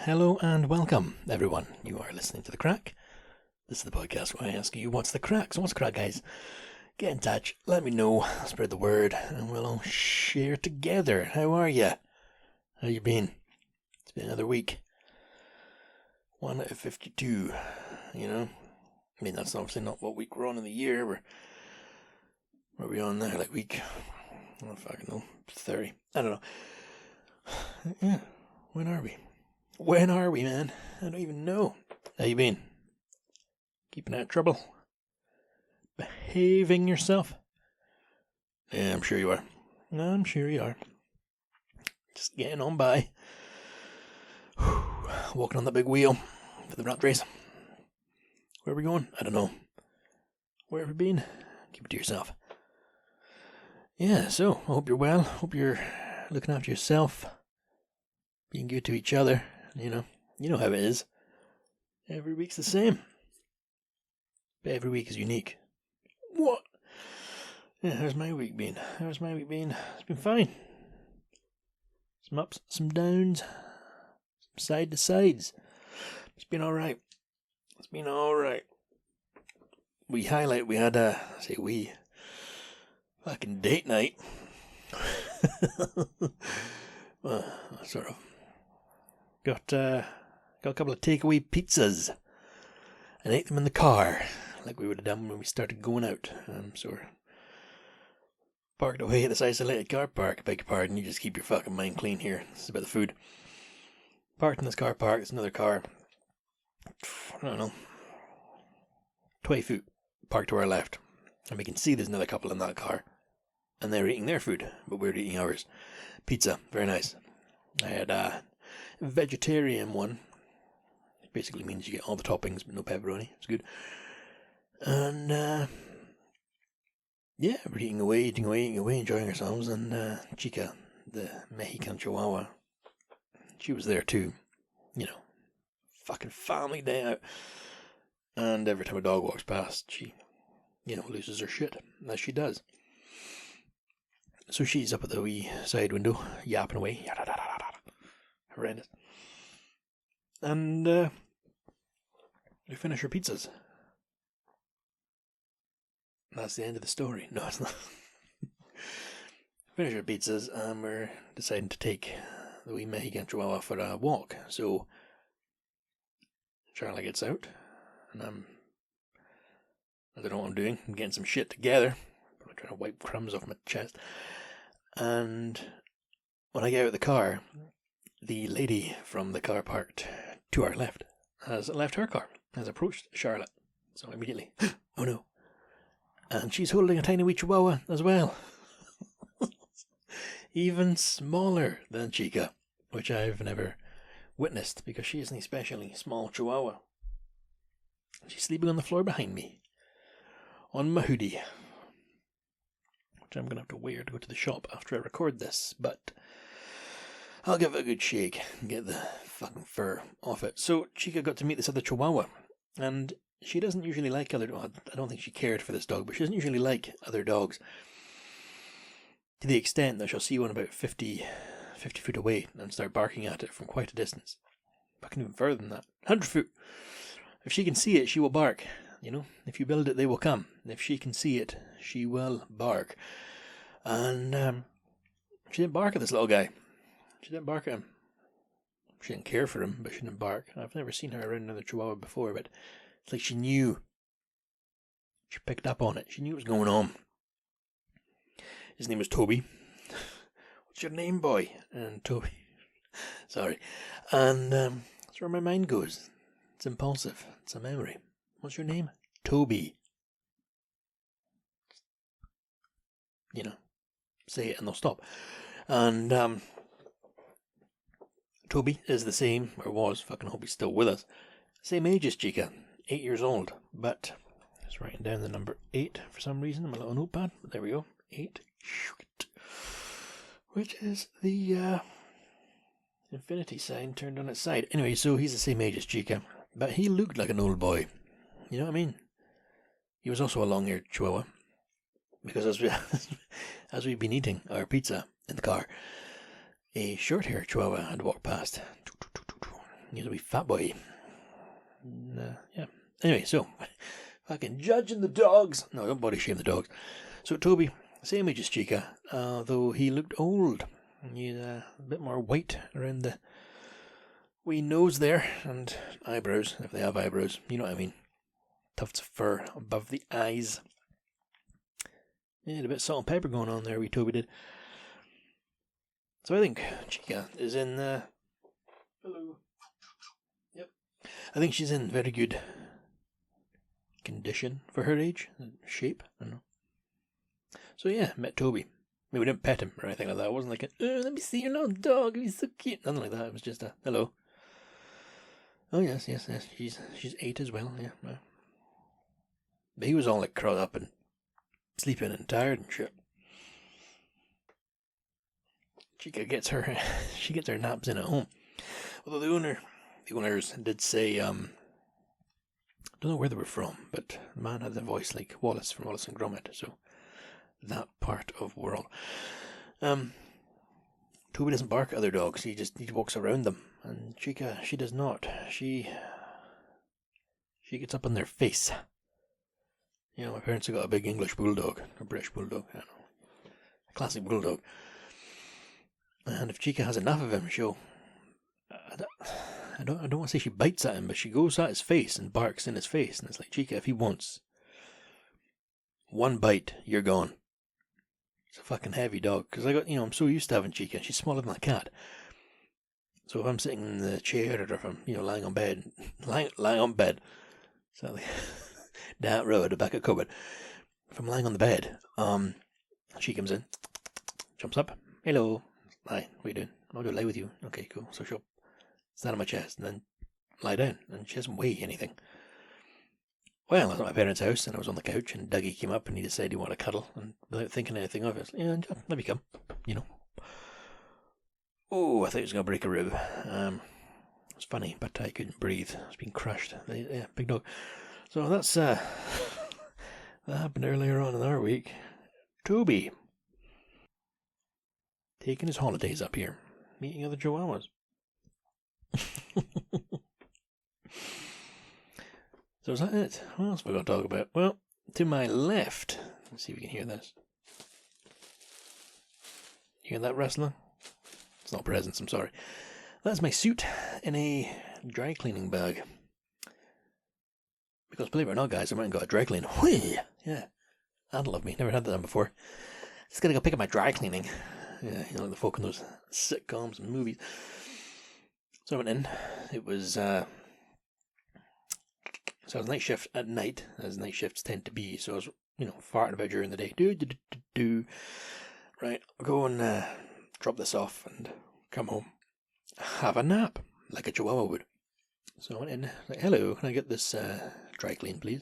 Hello and welcome, everyone. You are listening to The Crack. This is the podcast where I ask you, what's the crack? So what's the crack, guys? Get in touch, let me know, spread the word, and we'll all share together. How are you? How you been? It's been another week. 1 out of 52, you know? I mean, that's obviously not what week we're on in the year. Where are we on there? Like week, I don't fucking know, 30. I don't know. Yeah, when are we? When are we, man? I don't even know. How you been? Keeping out of trouble? Behaving yourself? Yeah, I'm sure you are. I'm sure you are. Just getting on by. Walking on that big wheel for the rat race. Where are we going? I don't know. Where have you been? Keep it to yourself. Yeah, so, I hope you're well. Hope you're looking after yourself. Being good to each other. You know how it is. Every week's the same. But every week is unique. What? Yeah, how's my week been? It's been fine. Some ups, some downs, some side to sides. It's been alright. We had fucking date night. Well, sort of. Got a couple of takeaway pizzas and ate them in the car, like we would have done when we started going out. So we're parked away at this isolated car park. Beg your pardon, you just keep your fucking mind clean here. This is about the food. Parked in this car park, it's another car. I don't know. 20 foot parked to our left. And we can see there's another couple in that car. And they're eating their food, but we're eating ours. Pizza, very nice. I had a vegetarian one. It basically means you get all the toppings but no pepperoni. It's good. And yeah, we're eating away, enjoying ourselves. And Chica, the Mexican Chihuahua, she was there too. Fucking family day out. And every time a dog walks past, she, loses her shit, as she does. So she's up at the wee side window, yapping away. Horrendous. And we finish our pizzas. That's the end of the story. No, it's not. Finish our pizzas, and we're deciding to take the wee Mexican Chihuahua for a walk. So Charlie gets out, and I don't know what I'm doing. I'm getting some shit together. I'm trying to wipe crumbs off my chest. And when I get out of the car, the lady from the car parked to our left has left her car, has approached Charlotte. So immediately, oh no. And she's holding a tiny wee Chihuahua as well. Even smaller than Chica, which I've never witnessed because she is an especially small Chihuahua. She's sleeping on the floor behind me, on my hoodie, which I'm going to have to wear to go to the shop after I record this, but I'll give it a good shake and get the fucking fur off it. So Chica got to meet this other Chihuahua, and she doesn't usually like other dogs. I don't think she cared for this dog, but she doesn't usually like other dogs, to the extent that she'll see one about 50 foot away and start barking at it from quite a distance. Fucking even further than that. 100 foot. If she can see it, she will bark. If you build it, they will come. If she can see it, she will bark. And she didn't bark at this little guy. She didn't bark at him. She didn't care for him, but she didn't bark. I've never seen her around another Chihuahua before, but it's like she knew. She picked up on it. She knew what was going on. His name was Toby. What's your name, boy? And Toby. Sorry. And that's where my mind goes. It's impulsive. It's a memory. What's your name? Toby. Say it and they'll stop. And Toby is the same, or was, fucking hope he's still with us, same age as Chica, 8 years old, but I was writing down the number 8 for some reason on my little notepad, but there we go, 8, which is the infinity sign turned on its side. Anyway, so he's the same age as Chica, but he looked like an old boy, you know what I mean? He was also a long-haired Chihuahua, because as we've been eating our pizza in the car, a short-haired Chihuahua had walked past. He's a wee fat boy. Yeah. Anyway, so fucking judging the dogs. No, don't body shame the dogs. So Toby, same age as Chica, though he looked old. He had a bit more white around the wee nose there, and eyebrows, if they have eyebrows. You know what I mean. Tufts of fur above the eyes. Yeah, a bit of salt and pepper going on there, wee Toby did. So I think Chica is in... hello. Yep. I think she's in very good condition for her age. Shape, I don't know. So yeah, met Toby. I mean, we didn't pet him or anything like that. It wasn't like a, oh, let me see your little dog, he's so cute. Nothing like that. It was just a, hello. Oh yes. She's 8 as well, yeah. But he was all like curled up and sleeping and tired and shit. Chica gets her naps in at home. Although the owners did say, I don't know where they were from, but the man had a voice like Wallace from Wallace and Gromit, so that part of world. Toby doesn't bark at other dogs, he walks around them, and Chica, she does not. She gets up on their face. You know, my parents have got a big English bulldog, or British bulldog, I don't know, a classic bulldog. And if Chica has enough of him, she'll... I don't want to say she bites at him, but she goes at his face and barks in his face. And it's like, Chica, if he wants one bite, you're gone. He's a fucking heavy dog. Because I'm so used to having Chica. She's smaller than a cat. So if I'm sitting in the chair or if I'm, lying on bed, so like, down row at the back of the cupboard. If I'm lying on the bed, she comes in, jumps up, hello. Hi, what are you doing? I'll go lie with you. Okay, cool. So she'll stand on my chest and then lie down, and she doesn't weigh anything. Well, I was at my parents' house and I was on the couch, and Dougie came up and he decided he wanted to cuddle, and without thinking anything of it, yeah, let me come, Oh, I thought he was going to break a rib. It was funny, but I couldn't breathe. I was being crushed. Yeah, big dog. So that's, that happened earlier on in our week. Toby. Taking his holidays up here, meeting other chihuahuas. So is that it? What else have we got to talk about? Well, to my left, let's see if we can hear this. You hear that rustling? It's not presents, I'm sorry. That's my suit in a dry cleaning bag. Because believe it or not, guys, I went and got a dry clean. Whee! Yeah, that'll love me. Never had that done before. Just gotta go pick up my dry cleaning. Yeah, like the folk in those sitcoms and movies. So I went in. It was, so it was night shift at night, as night shifts tend to be. So I was, farting about during the day. Right, I'll go and drop this off and come home. Have a nap, like a chihuahua would. So I went in, like, hello, can I get this dry clean, please?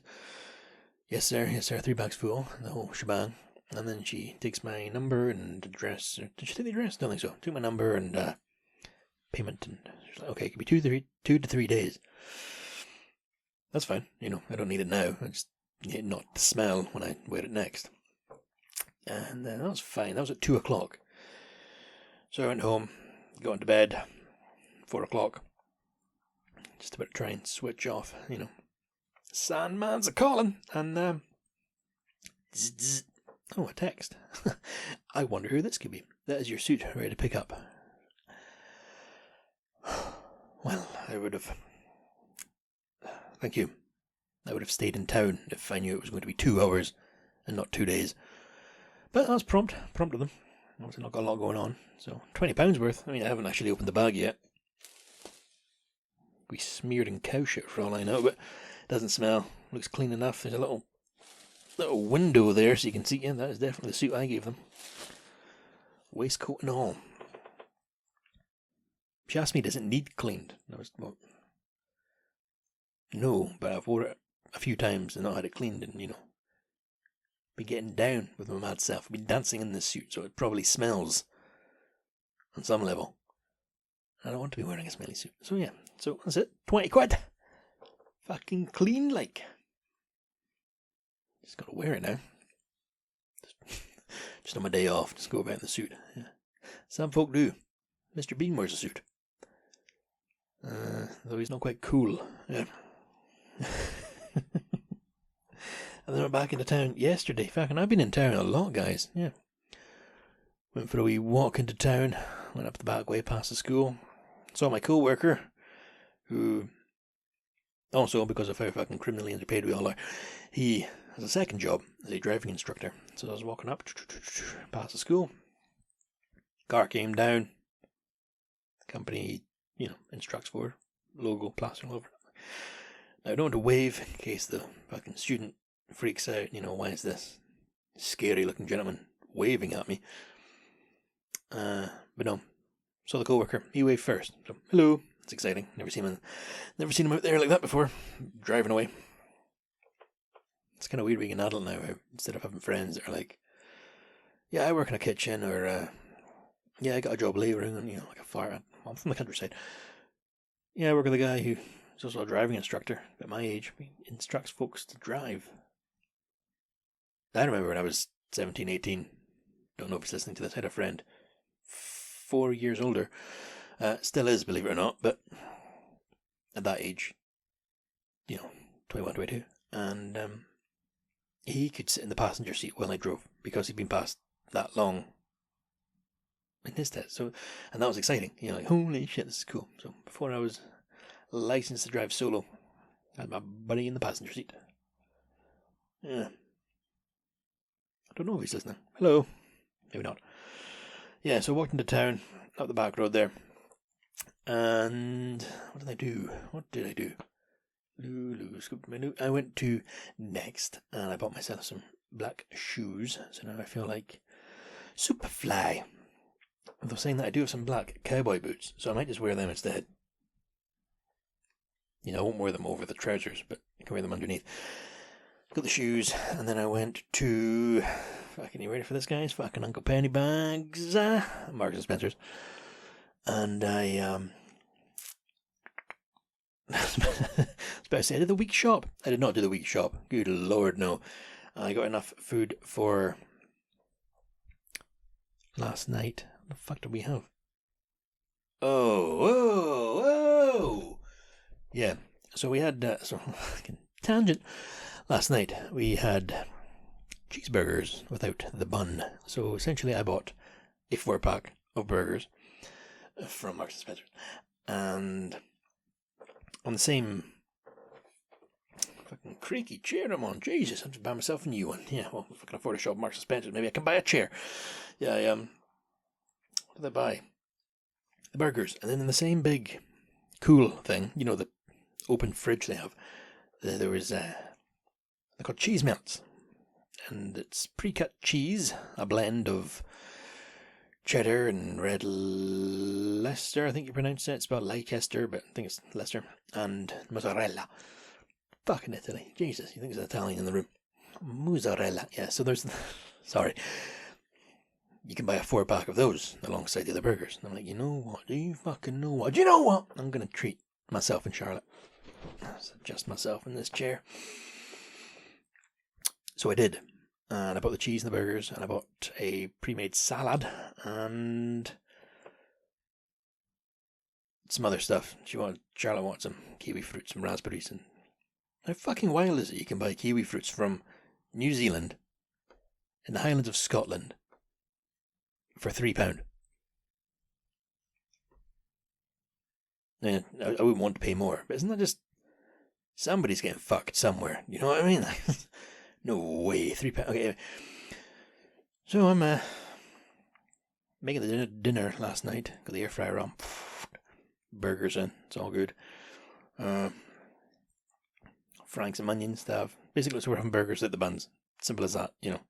Yes, sir, 3 bags full, the whole shebang. And then she takes my number and address. Did she take the address? Don't think so. Took my number and payment, and she's like, okay, it could be 2 to 3 days. That's fine. I don't need it now. I just need it not to smell when I wear it next. And that was fine. That was at 2 o'clock. So I went home, got into bed, 4 o'clock. Just about to try and switch off, Sandman's a calling, and oh, a text. I wonder who this could be. That is your suit, ready to pick up. Well, I would have... Thank you. I would have stayed in town if I knew it was going to be 2 hours and not 2 days. But I was prompt of them. Obviously not got a lot going on. So, £20 worth. I mean, I haven't actually opened the bag yet. We smeared in cow shit for all I know, but it doesn't smell. Looks clean enough. There's a little window there so you can see. Yeah, that is definitely the suit I gave them. Waistcoat and all. She asked me, does it need cleaned? And I was, well, no, but I've wore it a few times and not had it cleaned, and been getting down with my mad self. I've been dancing in this suit, so it probably smells on some level. I don't want to be wearing a smelly suit. So yeah, so that's it. 20 quid. Fucking clean like. Just gotta wear it now. Just on my day off, just go about in the suit. Yeah. Some folk do. Mr. Bean wears a suit. though he's not quite cool. Yeah. And then we're back into town yesterday. Fucking, I've been in town a lot, guys. Yeah. Went for a wee walk into town. Went up the back way past the school. Saw my co-worker, who, also because of how fucking criminally underpaid we all are, he has a second job as a driving instructor. So I was walking up past the school. Car came down. The company, instructs for logo plastered all over it. Now I don't want to wave in case the fucking student freaks out. Why is this scary looking gentleman waving at me? But no. Saw the co-worker. He waved first. So, hello. It's exciting. Never seen him out there like that before. Driving away. It's kind of weird being an adult now, instead of having friends that are like, yeah, I work in a kitchen, or yeah, I got a job labouring, and like a fire. I'm from the countryside. Yeah, I work with a guy who's also a driving instructor at my age. He instructs folks to drive. I remember when I was 17, 18. Don't know if he's listening to this. I had a friend 4 years older. Still is, believe it or not, but at that age, 21, 22. And he could sit in the passenger seat while I drove because he'd been past that long in his test. So, and that was exciting. Like, holy shit, this is cool. So before I was licensed to drive solo, I had my buddy in the passenger seat. Yeah. I don't know if he's listening. Hello. Maybe not. Yeah, so I walked into town, up the back road there. And what did I do? I went to Next and I bought myself some black shoes. So now I feel like Superfly. Although saying that, I do have some black cowboy boots, so I might just wear them instead. I won't wear them over the trousers, but I can wear them underneath. Got the shoes, and then I went to... Fucking, you ready for this, guys? Fucking Uncle Pennybags, Marks and Spencer's. And I was about to say, I did the week shop. I did not do the week shop. Good lord, no. I got enough food for last night. What the fuck did we have? Oh. Yeah, so we had, tangent. Last night we had cheeseburgers without the bun. So essentially I bought a 4-pack of burgers from Marks and Spencer. And on the same fucking creaky chair I'm on, Jesus, I'm just buy myself a new one. Yeah, well, if I can afford a shop Marks and Spencer, maybe I can buy a chair. Yeah, what did I buy? The burgers. And then in the same big cool thing, the open fridge they have, there was they're called cheese melts, and it's pre-cut cheese, a blend of cheddar and red Leicester, I think you pronounce it. It's spelled Leicester, but I think it's Leicester, and mozzarella. Fucking Italy, Jesus, you think it's Italian in the room? Mozzarella, yeah. So there's, sorry, you can buy a 4-pack of those alongside the other burgers. And I'm like, you know what? Do you fucking know what? Do you know what? I'm gonna treat myself and Charlotte. Adjust myself in this chair. So I did. And I bought the cheese and the burgers, and I bought a pre-made salad and some other stuff. Charlotte wants some kiwi fruits, some raspberries, and how fucking wild is it you can buy kiwi fruits from New Zealand in the Highlands of Scotland for £3? I wouldn't want to pay more, but isn't that just somebody's getting fucked somewhere? You know what I mean? No way, £3. Okay, so I'm making the dinner last night. Got the air fryer on, burgers in. It's all good. Frying some onions to have. Basically, so we're having burgers with the buns. Simple as that. Don't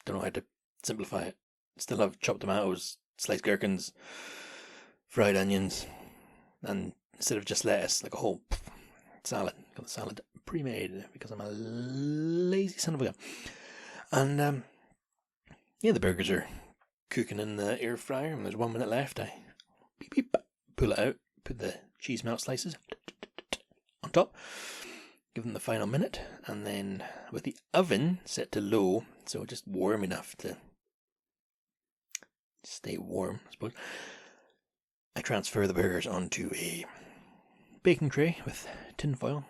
know how to simplify it. Still have chopped tomatoes, sliced gherkins, fried onions, and instead of just lettuce, like a whole salad. Got the salad pre-made because I'm a lazy son of a gun. And yeah, the burgers are cooking in the air fryer, and there's 1 minute left. I pull it out, put the cheese melt slices on top, give them the final minute, and then with the oven set to low, so just warm enough to stay warm, I suppose, I transfer the burgers onto a baking tray with tin foil,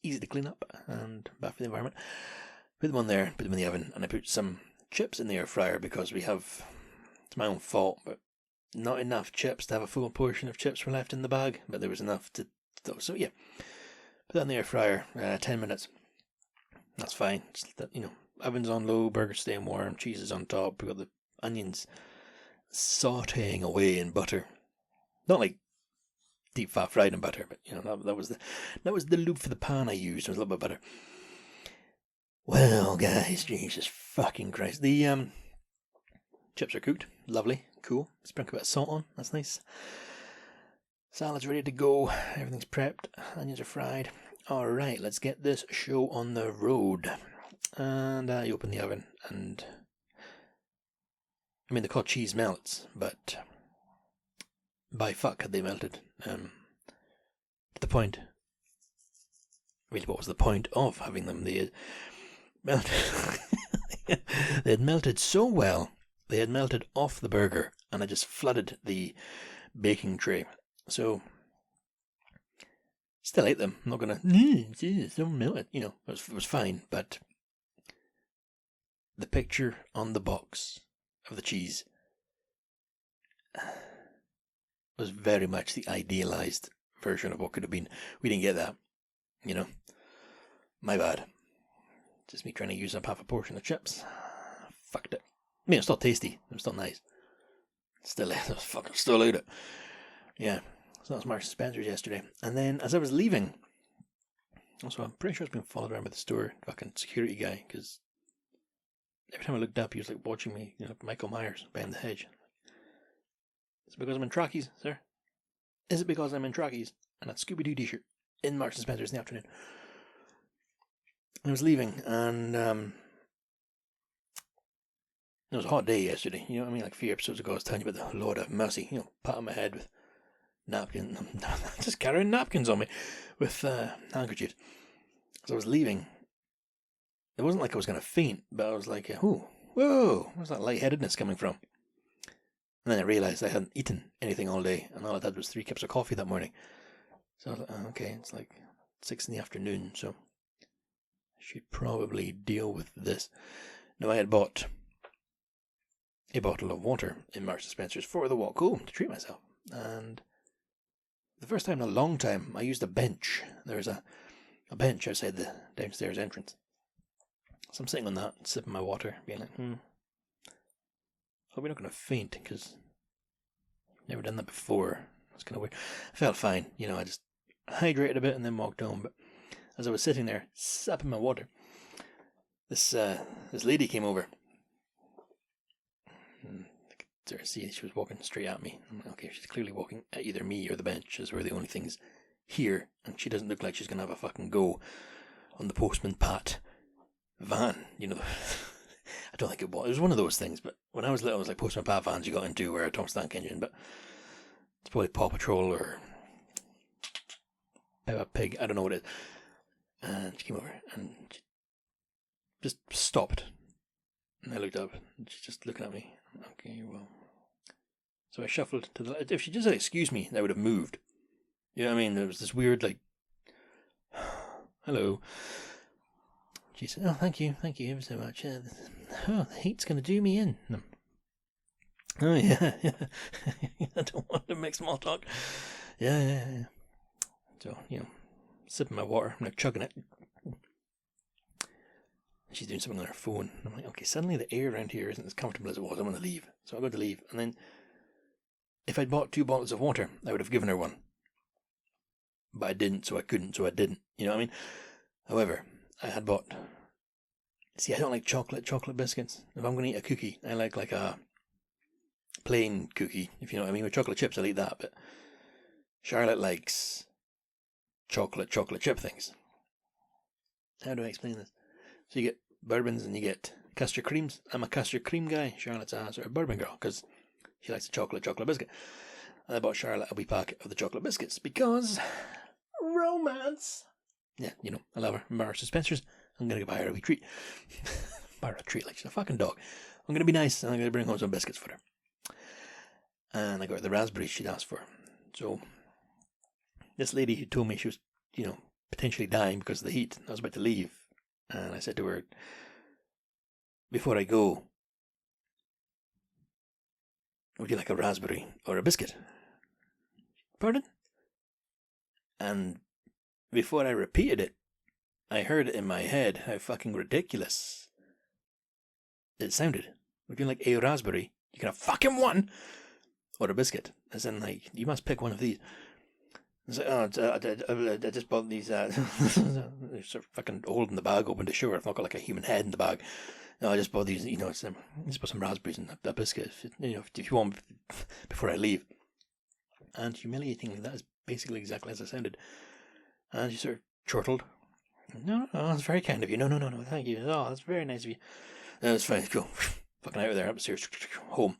easy to clean up and bad for the environment. Put them on there, put them in the oven, and I put some chips in the air fryer because we have, it's my own fault, but not enough chips to have a full portion of chips were left in the bag, but there was enough to, so yeah, put that in the air fryer, 10 minutes. That's fine. Just that, oven's on low, burger staying warm, cheese is on top. We've got the onions sauteing away in butter. Not like deep fat fried in butter, but that was the lube for the pan I used. There was a little bit of butter. Well, guys, Jesus fucking Christ. The chips are cooked. Lovely. Cool. Sprinkle a bit of salt on. That's nice. Salad's ready to go. Everything's prepped. Onions are fried. Alright, let's get this show on the road. And you open the oven and... they're called cheese melts, but... by fuck had they melted. To the point... Really, what was the point of having them? They had melted... they had melted so well, they had melted off the burger, and I just flooded the baking tray. So... still ate them. I'm not gonna. It's so melted. It was fine. But the picture on the box of the cheese was very much the idealized version of what could have been. We didn't get that. My bad. Just me trying to use up half a portion of chips. Fucked it. It's still tasty. It's still nice. Still ate it. Yeah. So that was Marks and Spencer's yesterday. And then as I was leaving, also I'm pretty sure I was being followed around by the store fucking security guy, because every time I looked up he was like watching me, like Michael Myers behind the hedge. Is it because I'm in trackies, sir? Is it because I'm in trackies and that Scooby-Doo t-shirt in Marks and Spencer's in the afternoon? I was leaving and it was a hot day yesterday. Like a few episodes ago I was telling you about the Lord have mercy, pat on my head with napkin, just carrying napkins on me with handkerchiefs. As I was leaving, it wasn't like I was going to faint, but I was like, whoa, where's that lightheadedness coming from? And then I realised I hadn't eaten anything all day, and all I had was 3 cups of coffee that morning. So I was like, okay, it's like 6 in the afternoon, so I should probably deal with this. Now, I had bought a bottle of water in Marks and Spencer's for the walk home to treat myself, and the first time in a long time, I used a bench. There was a bench outside the downstairs entrance. So I'm sitting on that, sipping my water, being like, hope you're not going to faint, because I've never done that before. It's kind of weird. I felt fine. I just hydrated a bit and then walked home. But as I was sitting there, sipping my water, this lady came over. See, she was walking straight at me. I'm like, okay, she's clearly walking at either me or the bench, as we're the only things here, and she doesn't look like she's gonna have a fucking go on the Postman Pat van. I don't think it was. It was one of those things, but when I was little, it was like Postman Pat vans you got into were a Thomas Tank Engine, but it's probably Paw Patrol or Peppa Pig. I don't know what it is. And she came over and she just stopped. And I looked up and she's just looking at me. Okay, well. So I shuffled to the left. If she just said, excuse me, I would have moved. You know what I mean? There was this weird, like, hello. She said, oh, thank you ever so much. The heat's going to do me in. Oh, yeah. I don't want to make small talk. Yeah. So, sipping my water. I'm like chugging it. She's doing something on her phone. I'm like, okay, suddenly the air around here isn't as comfortable as it was. I'm going to leave. So I go to leave. And then, if I'd bought 2 bottles of water, I would have given her one. But I didn't, so I couldn't, so I didn't. You know what I mean? However, I had bought... See, I don't like chocolate biscuits. If I'm going to eat a cookie, I like a plain cookie, if you know what I mean. With chocolate chips, I'll eat that. But Charlotte likes chocolate chip things. How do I explain this? So you get bourbons and you get custard creams. I'm a custard cream guy. Charlotte's a sort of bourbon girl because she likes the chocolate biscuit. And I bought Charlotte a wee packet of the chocolate biscuits because romance. Yeah, I love her. Marks and Spencer's. I'm going to buy her a wee treat. Buy her a treat like she's a fucking dog. I'm going to be nice and I'm going to bring home some biscuits for her. And I got her the raspberries she'd asked for. So this lady who told me she was, potentially dying because of the heat. I was about to leave, and I said to her, before I go, would you like a raspberry or a biscuit? Pardon? And before I repeated it, I heard it in my head how fucking ridiculous it sounded. Would you like a raspberry? You can have fucking one! Or a biscuit. As in, like, you must pick one of these. It's like, I just bought these, they're sort of fucking holding the bag open to show her. I've not got like a human head in the bag. No, I just bought these, just bought some raspberries and a biscuit, if you want, before I leave. And humiliatingly, that is basically exactly as I sounded. And she sort of chortled. No, that's very kind of you. No, thank you. Oh, that's very nice of you. That's fine, go. Fucking out of there, upstairs, home.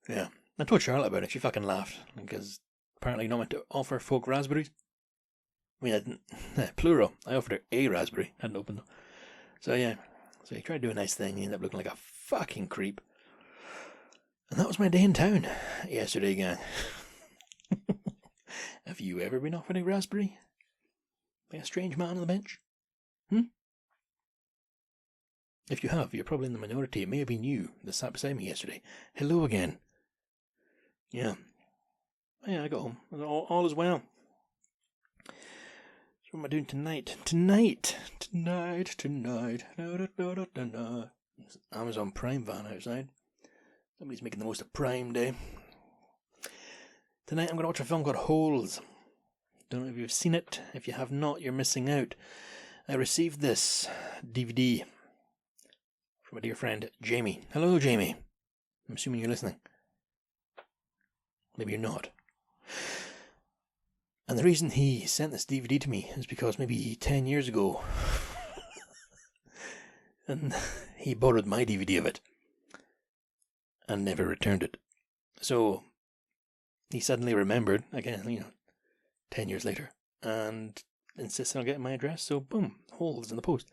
Yeah. I told Charlotte about it, she fucking laughed, because apparently not meant to offer folk raspberries. I mean, I didn't, plural, I offered her a raspberry, hadn't opened them. So yeah, so he tried to do a nice thing, he ended up looking like a fucking creep. And that was my day in town yesterday, gang. Have you ever been offered a raspberry by a strange man on the bench? If you have, you're probably in the minority. It may have been you that sat beside me yesterday. Hello again. Yeah. Yeah, I got home. All is well. So what am I doing tonight? Tonight. Amazon Prime van outside. Somebody's making the most of Prime Day. Tonight I'm going to watch a film called Holes. Don't know if you've seen it. If you have not, you're missing out. I received this DVD from a dear friend, Jamie. Hello, Jamie. I'm assuming you're listening. Maybe you're not. And the reason he sent this DVD to me is because maybe 10 years ago, and he borrowed my DVD of it and never returned it. So he suddenly remembered, again, 10 years later, and insisted on getting my address. So boom, Holes in the post.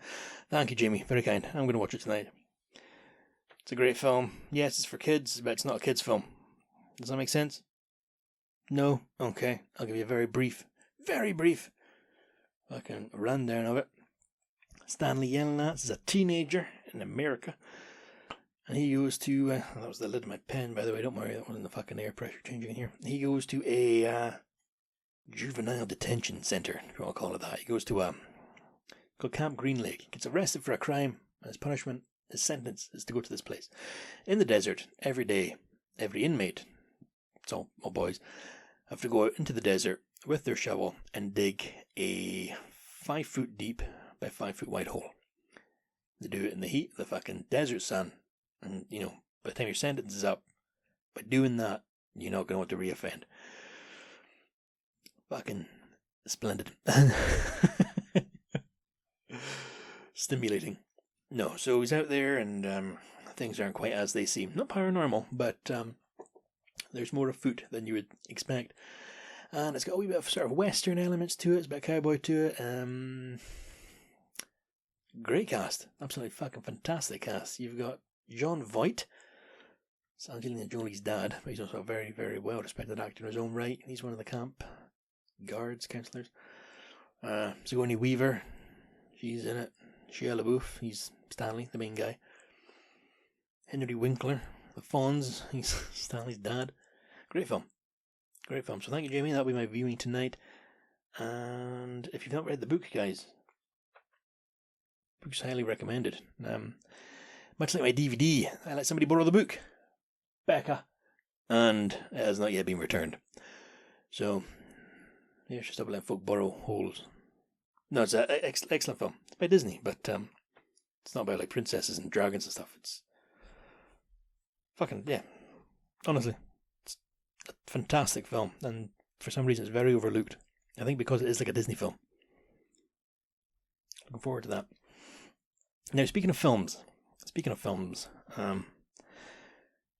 Thank you, Jamie. Very kind. I'm going to watch it tonight. It's a great film. Yes, it's for kids, but it's not a kids' film. Does that make sense? No? Okay. I'll give you a very brief fucking rundown of it. Stanley Yelnats is a teenager in America. And he goes to, that was the lid of my pen, by the way, don't worry, that wasn't the fucking air pressure changing in here. He goes to a juvenile detention center, if you want to call it that. He goes to called Camp Green Lake. He gets arrested for a crime, and his punishment, his sentence, is to go to this place. In the desert, every day, every inmate, it's all boys, have to go out into the desert with their shovel and dig a 5 foot deep by 5 foot wide hole. They do it in the heat of the fucking desert sun. And, by the time your sentence is up, by doing that, you're not going to want to reoffend. Fucking splendid. Stimulating. No, so he's out there and things aren't quite as they seem. Not paranormal, but there's more afoot than you would expect. And it's got a wee bit of sort of western elements to it. It's a bit cowboy to it. Great cast. Absolutely fucking fantastic cast. You've got John Voight. It's Angelina Jolie's dad, but he's also a very, very well-respected actor in his own right. He's one of the camp guards, counselors. Sigourney Weaver. She's in it. Shia LaBeouf. He's Stanley, the main guy. Henry Winkler. The Fonz. He's Stanley's dad. Great film. Great film. So thank you, Jamie. That'll be my viewing tonight. And if you've not read the book, guys, book's highly recommended. Much like my DVD, I let somebody borrow the book, Becca, and it has not yet been returned. So, yeah, just don't let folk borrow Holes. No, it's an excellent film. It's by Disney, but it's not about like princesses and dragons and stuff. It's fucking, yeah, honestly, it's a fantastic film, and for some reason it's very overlooked. I think because it is like a Disney film. Looking forward to that. Now, speaking of films,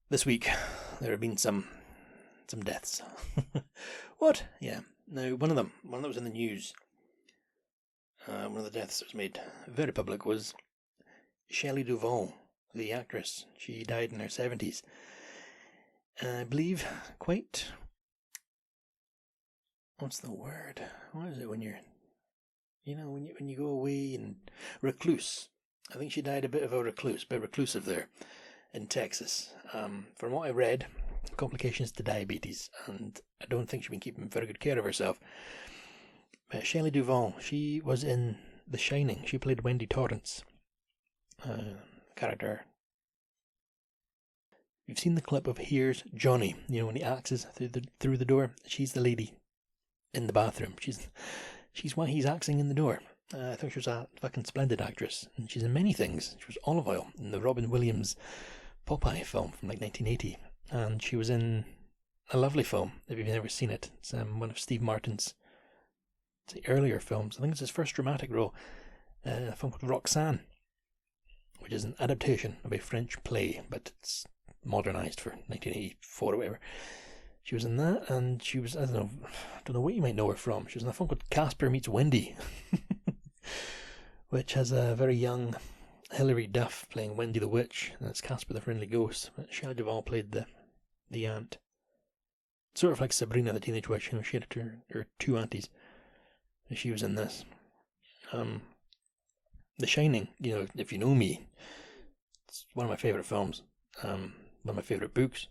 this week there have been some deaths. What? Yeah. Now, one that was in the news, one of the deaths that was made very public was Shelley Duvall, the actress. She died in her 70s. I believe quite what's the word? What is it when you're, when you go away and recluse? I think she died a bit of a recluse, a bit reclusive there in Texas. From what I read, complications to diabetes, and I don't think she's been keeping very good care of herself. Shelley Duvall, she was in The Shining. She played Wendy Torrance, character. You've seen the clip of Here's Johnny, when he axes through the door. She's the lady in the bathroom. She's why he's axing in the door. I think she was a fucking splendid actress, and she's in many things. She was Olive Oyl in the Robin Williams Popeye film from 1980, and she was in a lovely film, if you've never seen it. It's one of Steve Martin's earlier films. I think it's his first dramatic role, a film called Roxanne, which is an adaptation of a French play, but it's modernised for 1984 or whatever. She was in that, and she was, I don't know what you might know her from. She was in a film called Casper Meets Wendy, which has a very young Hilary Duff playing Wendy the Witch, and it's Casper the Friendly Ghost. Shelley Duvall played the aunt. Sort of like Sabrina the Teenage Witch, she had her two aunties. And she was in this. The Shining, if you know me, it's one of my favourite films. One of my favourite books.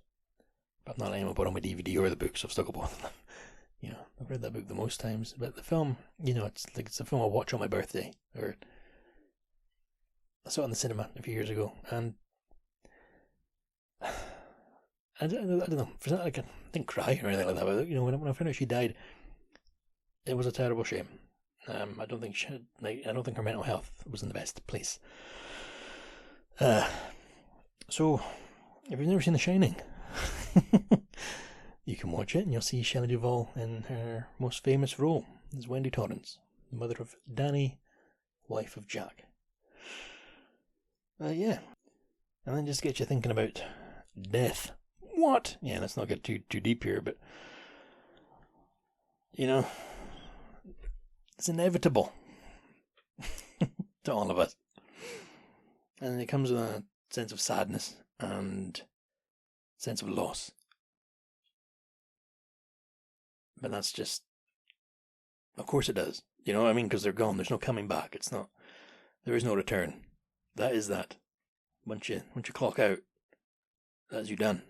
But I'm not letting them put on my DVD or the books. I've stuck with both of them. I've read that book the most times. But the film, it's a film I watch on my birthday. Or I saw it in the cinema a few years ago, and I don't know. For that, I didn't cry or anything like that. But when I found out she died, it was a terrible shame. I don't think her mental health was in the best place. So, if you've never seen The Shining, you can watch it, and you'll see Shelley Duvall in her most famous role as Wendy Torrance, the mother of Danny, wife of Jack. Yeah. And then just get you thinking about death. What? Yeah, let's not get too deep here, but it's inevitable to all of us. And it comes with a sense of sadness and sense of loss. But that's just, of course it does. You know what I mean? Because they're gone. There's no coming back. There is no return. That is that. Once you clock out, that's you done.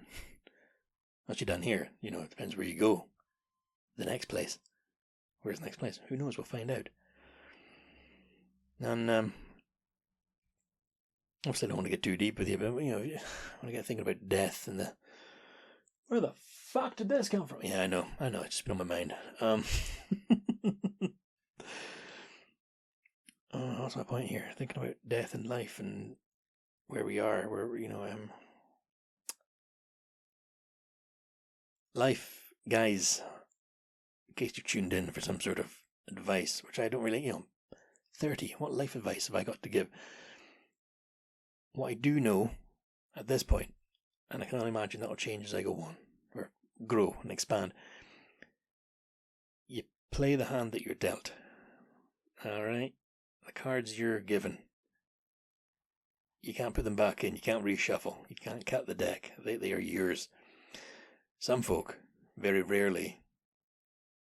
Once you're done here, it depends where you go. The next place. Where's the next place? Who knows? We'll find out. And obviously I don't want to get too deep with you, but when I get thinking about death and where the fuck did this come from? Yeah, I know, it's just been on my mind. What's my point here? Thinking about death and life and where we are, life, guys, in case you've tuned in for some sort of advice, which I don't really, 30, what life advice have I got to give? What I do know at this point, and I can only imagine that'll change as I go on, or grow and expand, you play the hand that you're dealt. Alright? The cards you're given. You can't put them back in, you can't reshuffle, you can't cut the deck, they are yours. Some folk, very rarely,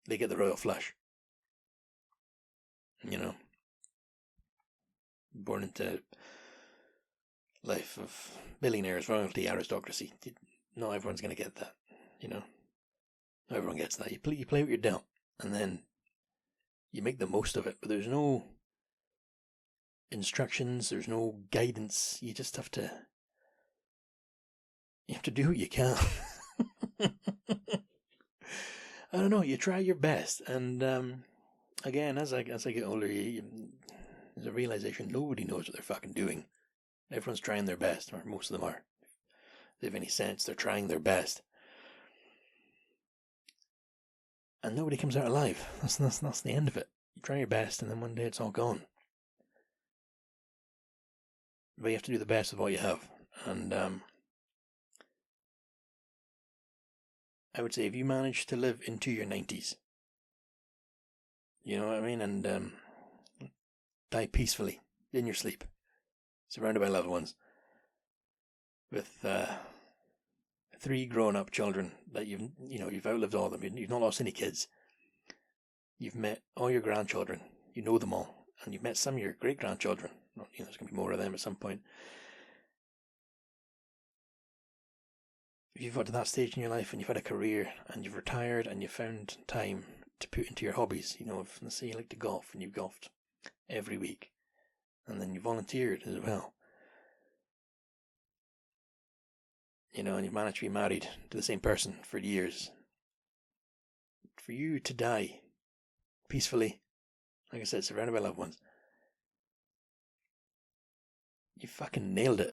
they get the royal flush. Born into life of billionaires, royalty, aristocracy. Not everyone's going to get that, Not everyone gets that. You play what you're dealt, and then you make the most of it, but there's no instructions, there's no guidance. You just have to do what you can. I don't know, you try your best, and again, as I get older, there's a realization nobody knows what they're fucking doing. Everyone's trying their best, or most of them are. If they have any sense, they're trying their best. And nobody comes out alive. That's the end of it. You try your best, and then one day it's all gone. But you have to do the best with what you have. And I would say if you manage to live into your 90s, you know what I mean, and die peacefully in your sleep, surrounded by loved ones, with 3 grown-up children that you've outlived all of them. You've not lost any kids. You've met all your grandchildren. You know them all. And you've met some of your great-grandchildren. There's going to be more of them at some point. If you've got to that stage in your life and you've had a career and you've retired and you've found time to put into your hobbies, if, let's say you like to golf and you've golfed every week and then you volunteered as well, and you've managed to be married to the same person for years, for you to die peacefully, like I said, surrounded by loved ones, you fucking nailed it.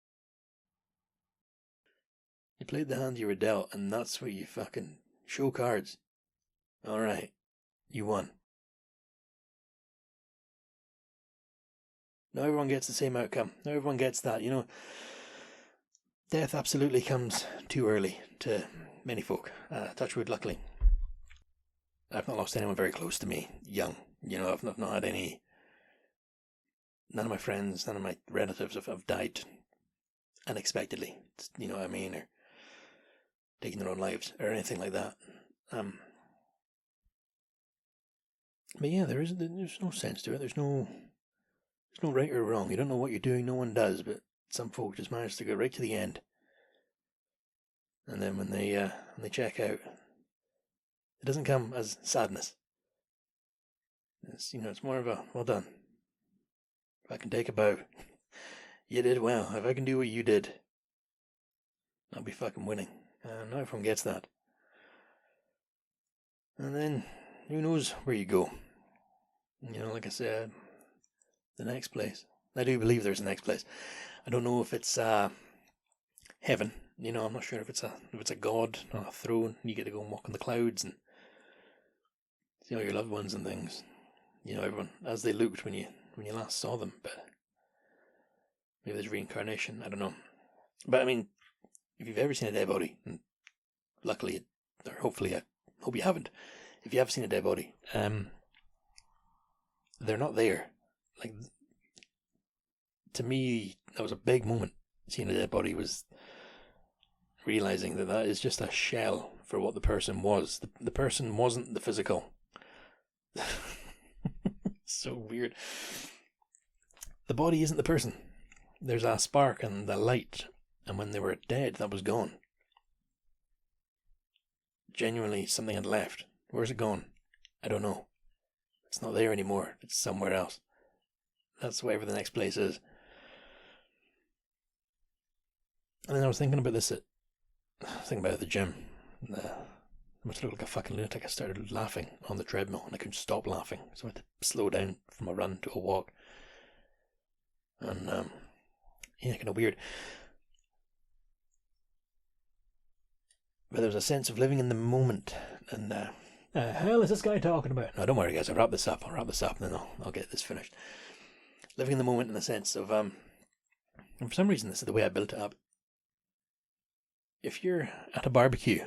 You played the hand you were dealt, and that's what you fucking show cards. Alright, you won. Not everyone gets the same outcome. Not everyone gets that, Death absolutely comes too early to many folk. Touch wood, luckily. I've not lost anyone very close to me young. I've not had any. None of my friends, none of my relatives have died unexpectedly. You know what I mean? Or taking their own lives or anything like that. But yeah, there's no sense to it. There's no right or wrong. You don't know what you're doing. No one does. But some folk just manage to go right to the end. And then when they check out, it doesn't come as sadness. It's more of a well done. If I can take a bow, you did well. If I can do what you did, I'll be fucking winning. And not everyone gets that. And then, who knows where you go. Like I said, the next place. I do believe there's a next place. I don't know if it's heaven. I'm not sure if it's a god on a throne. You get to go and walk on the clouds and see all your loved ones and things. Everyone as they looked when you last saw them. But maybe there's reincarnation. I don't know. But I mean, if you've ever seen a dead body, and luckily, or hopefully, I hope you haven't. If you have seen a dead body, they're not there. Like, to me, that was a big moment. Seeing a dead body was realizing that is just a shell for what the person was. The person wasn't the physical. So weird. The body isn't the person. There's a spark and the light, and when they were dead, that was gone. Genuinely, something had left. Where's it gone? I don't know. It's not there anymore. It's somewhere else. That's whatever the next place is. And then I was thinking about this at the gym. I must look like a fucking lunatic. I started laughing on the treadmill and I couldn't stop laughing. So I had to slow down from a run to a walk. And, kind of weird. But there was a sense of living in the moment. And, the hell is this guy talking about? No, don't worry, guys. I'll wrap this up and then I'll get this finished. Living in the moment in the sense of, and for some reason, this is the way I built it up. If you're at a barbecue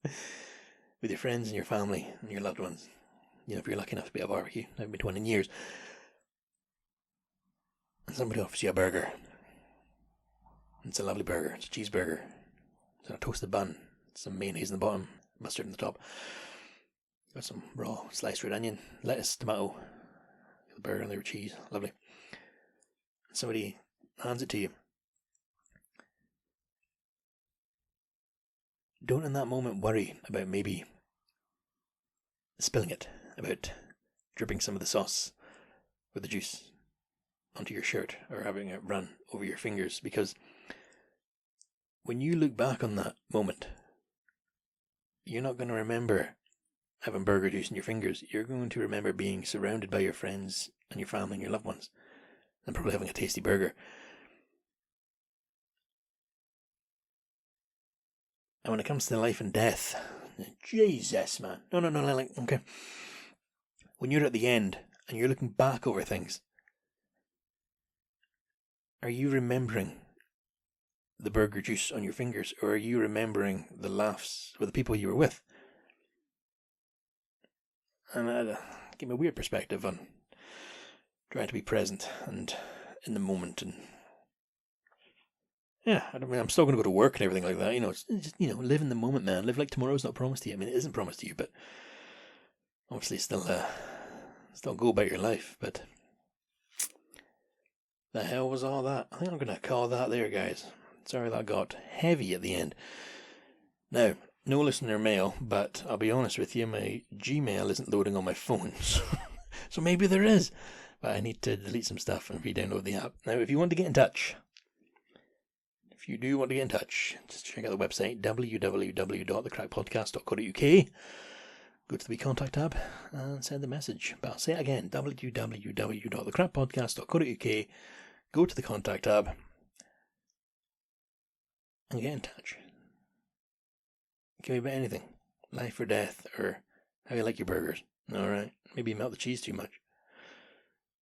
with your friends and your family and your loved ones, if you're lucky enough to be at a barbecue, I haven't been to one in years, and somebody offers you a burger. It's a lovely burger. It's a cheeseburger. It's on a toasted bun. Some mayonnaise in the bottom, mustard in the top. Got some raw sliced red onion, lettuce, tomato, the burger and the cheese. Lovely. Somebody hands it to you. Don't in that moment worry about maybe spilling it, about dripping some of the sauce with the juice onto your shirt or having it run over your fingers, because when you look back on that moment, you're not going to remember having burger juice in your fingers. You're going to remember being surrounded by your friends and your family and your loved ones, and probably having a tasty burger. And when it comes to life and death, Jesus, man. No, okay. When you're at the end and you're looking back over things, are you remembering the burger juice on your fingers, or are you remembering the laughs with the people you were with? And that gave me a weird perspective on trying to be present and in the moment. And yeah, I'm still going to go to work and everything like that. It's just, live in the moment, man. Live like tomorrow's not promised to you. I mean, it isn't promised to you, but obviously still go about your life, but the hell was all that? I think I'm going to call that there, guys. Sorry that got heavy at the end. Now, no listener mail, but I'll be honest with you, my Gmail isn't loading on my phone, so maybe there is. But I need to delete some stuff and re-download the app. Now, if you want to get in touch, just check out the website, www.thecrackpodcast.co.uk. Go to the contact tab and send a message. But I'll say it again, www.thecrackpodcast.co.uk. Go to the contact tab and get in touch. It can be about anything. Life or death, or how you like your burgers. Alright, maybe you melt the cheese too much.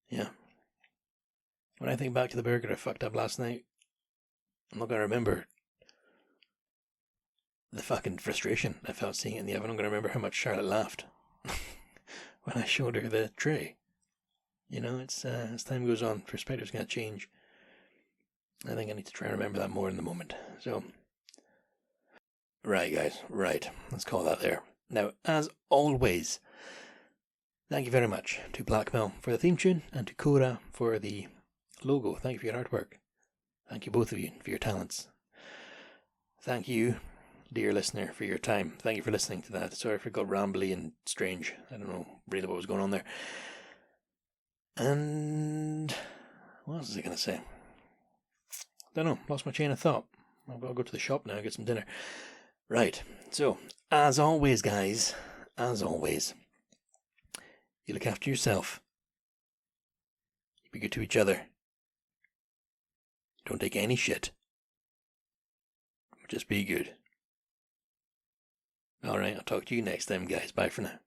Yeah. When I think back to the burger I fucked up last night, I'm not going to remember the fucking frustration I felt seeing it in the oven. I'm going to remember how much Charlotte laughed when I showed her the tray. You know, it's as time goes on, perspective's going to change. I think I need to try and remember that more in the moment. So, right, guys, right. Let's call that there. Now, as always, thank you very much to Blackmail for the theme tune and to Cora for the logo. Thank you for your artwork. Thank you, both of you, for your talents. Thank you, dear listener, for your time. Thank you for listening to that. Sorry if it got rambly and strange. I don't know really what was going on there. And what else was I going to say? Don't know. Lost my chain of thought. I'll go to the shop now and get some dinner. Right. So, as always, guys, you look after yourself. You be good to each other. Don't take any shit. Just be good. Alright, I'll talk to you next time, guys. Bye for now.